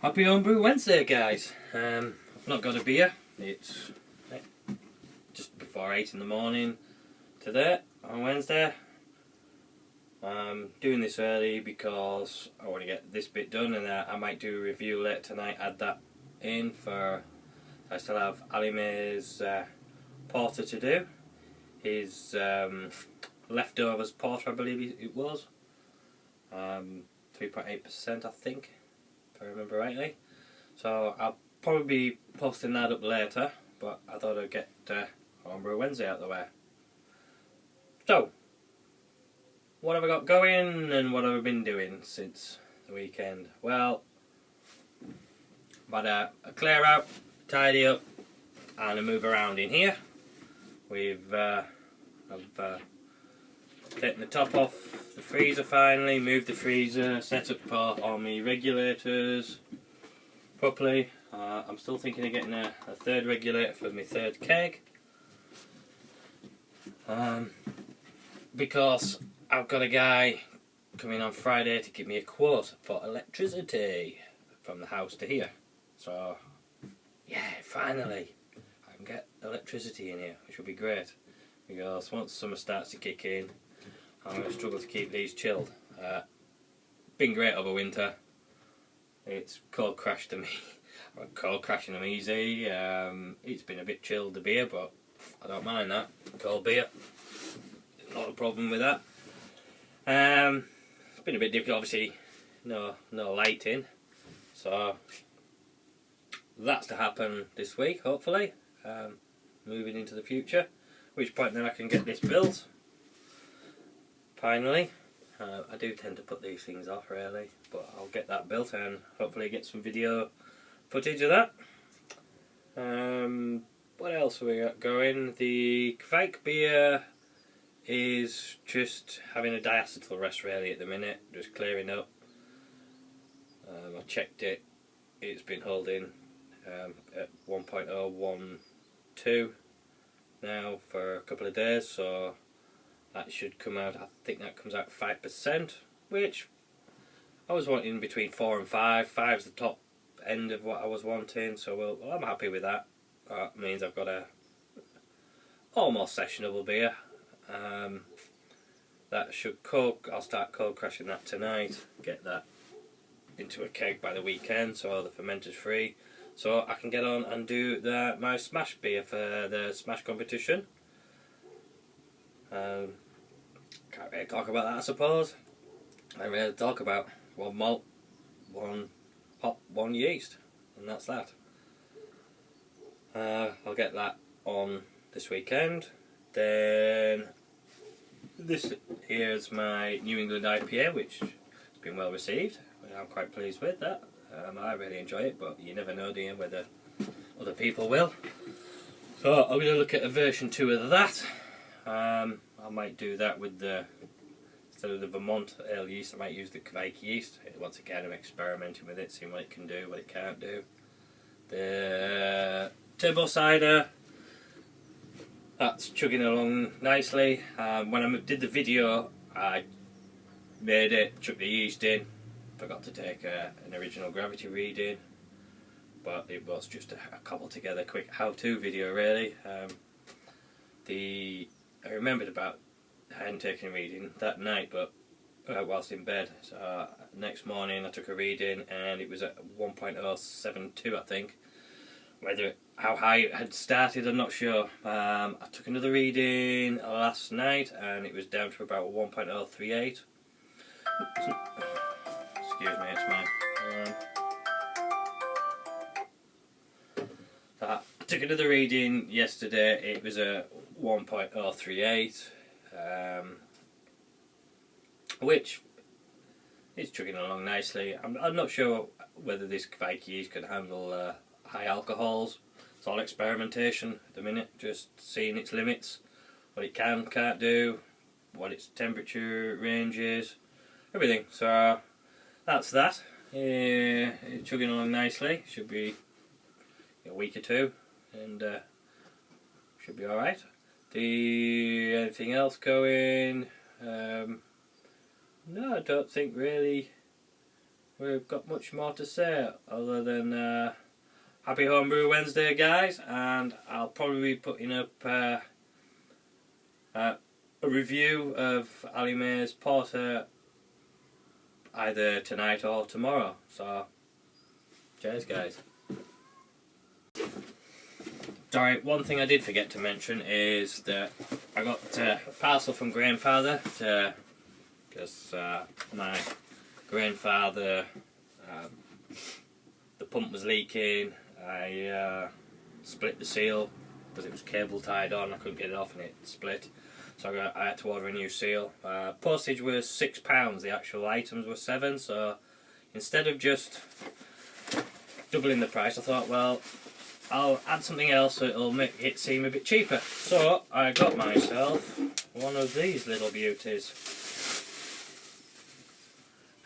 Happy Homebrew Wednesday, guys. I've not got a beer. It's just before 8 in the morning today on Wednesday. I'm doing this early because I want to get this bit done, and I might do a review later tonight, add that in for... I still have Ali May's porter to do. His leftovers porter, I believe it was. 3.8%, I think, if I remember rightly. So I'll probably be posting that up later, but I thought I'd get Homebrew Wednesday out of the way. So, what have I got going and what have I been doing since the weekend? Well, I've had a clear out, tidy up, and a move around in here. I've taken the top off the freezer finally, moved the freezer, set up all my regulators properly. I'm still thinking of getting a third regulator for my third keg. Because I've got a guy coming on Friday to give me a quote for electricity from the house to here. So, yeah, finally I can get electricity in here, which will be great. Because once summer starts to kick in, I'm going to struggle to keep these chilled. Been great over winter. It's cold crashed to me. Cold crashing them easy. It's been a bit chilled, the beer, but I don't mind that. Cold beer, not a problem with that. It's been a bit difficult, obviously. No lighting, so that's to happen this week, hopefully. Moving into the future, at which point then I can get this built. Finally, I do tend to put these things off really, but I'll get that built and hopefully get some video footage of that. What else have we got going? The Kvike beer is just having a diacetyl rest really at the minute, just clearing up. I checked it, it's been holding at 1.012 now for a couple of days, so that should come out, I think that comes out 5%, which I was wanting between 4 and 5. 5's the top end of what I was wanting, so well, I'm happy with that. That means I've got a almost sessionable beer. That should I'll start cold crashing that tonight, get that into a keg by the weekend so the fermenter's free, so I can get on and do my smash beer for the smash competition. Can't really talk about that, I suppose. I don't really talk about one malt, one hop, one yeast, and that's that. I'll get that on this weekend. Then this here's my New England IPA, which has been well received. I'm quite pleased with that. I really enjoy it, but you never know, do you, whether other people will. So I'm going to look at a version 2 of that. I might do that with instead of the Vermont ale yeast, I might use the Kvike yeast. Once again, I'm experimenting with it, seeing what it can do, what it can't do. The turbo cider, that's chugging along nicely. When I did the video, I made it, chucked the yeast in, forgot to take an original gravity reading, but it was just a cobbled together quick how-to video really. I remembered I hadn't taken a reading that night, but whilst in bed. So next morning I took a reading and it was at 1.072, I think. How high it had started, I'm not sure. I took another reading last night and it was down to about 1.038. Excuse me, it's mine. I took another reading yesterday, it was at 1.038, which is chugging along nicely. I'm not sure whether this Kvike yeast can handle high alcohols. It's all experimentation at the minute, just seeing its limits, what it can't do, what its temperature range is, everything. So that's that. It's chugging along nicely. Should be a week or two, and should be alright. Anything else going? No, I don't think really we've got much more to say other than happy Homebrew Wednesday, guys, and I'll probably be putting up a review of Ali May's Porter either tonight or tomorrow. So, cheers, guys. Sorry, one thing I did forget to mention is that I got a parcel from Grandfather because my grandfather, the pump was leaking. I split the seal because it was cable tied on. I couldn't get it off and it split, so I had to order a new seal. Postage was £6. The actual items were £7. So instead of just doubling the price, I thought, well, I'll add something else so it'll make it seem a bit cheaper. So I got myself one of these little beauties.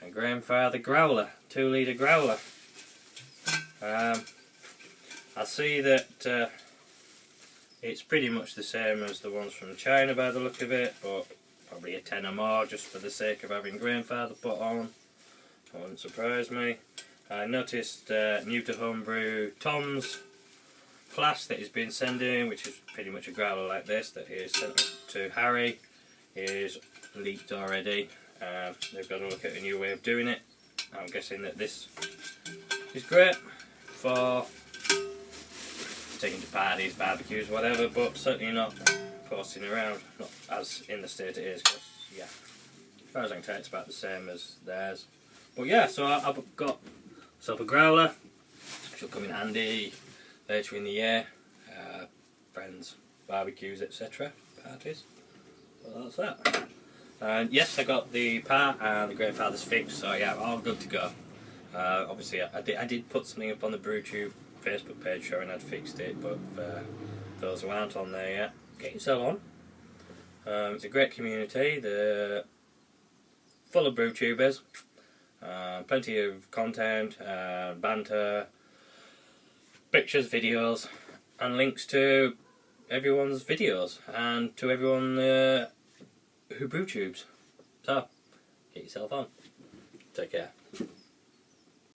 A Grandfather growler, 2 litre growler. I see that it's pretty much the same as the ones from China by the look of it, but probably a tenner more just for the sake of having Grandfather put on. That wouldn't surprise me. I noticed new to Homebrew Tom's flask that he's been sending, which is pretty much a growler like this that he has sent to Harry, is leaked already. They've got to look at a new way of doing it. I'm guessing that this is great for taking to parties, barbecues, whatever, but certainly not coursing around, not as in the state it is, because, yeah, as far as I can tell, it's about the same as theirs. But yeah, so I've got myself a growler, which will come in handy later in the year, friends, barbecues, etc., parties. So that's that. And yes, I got the part and the Grandfather's fixed, so yeah, all good to go. Obviously, I did put something up on the BrewTube Facebook page showing I'd fixed it, but for those who aren't on there yet, get yourself on. It's a great community. They're full of BrewTubers, plenty of content, banter, pictures, videos, and links to everyone's videos and to everyone who BrewTubes. So, get yourself on. Take care.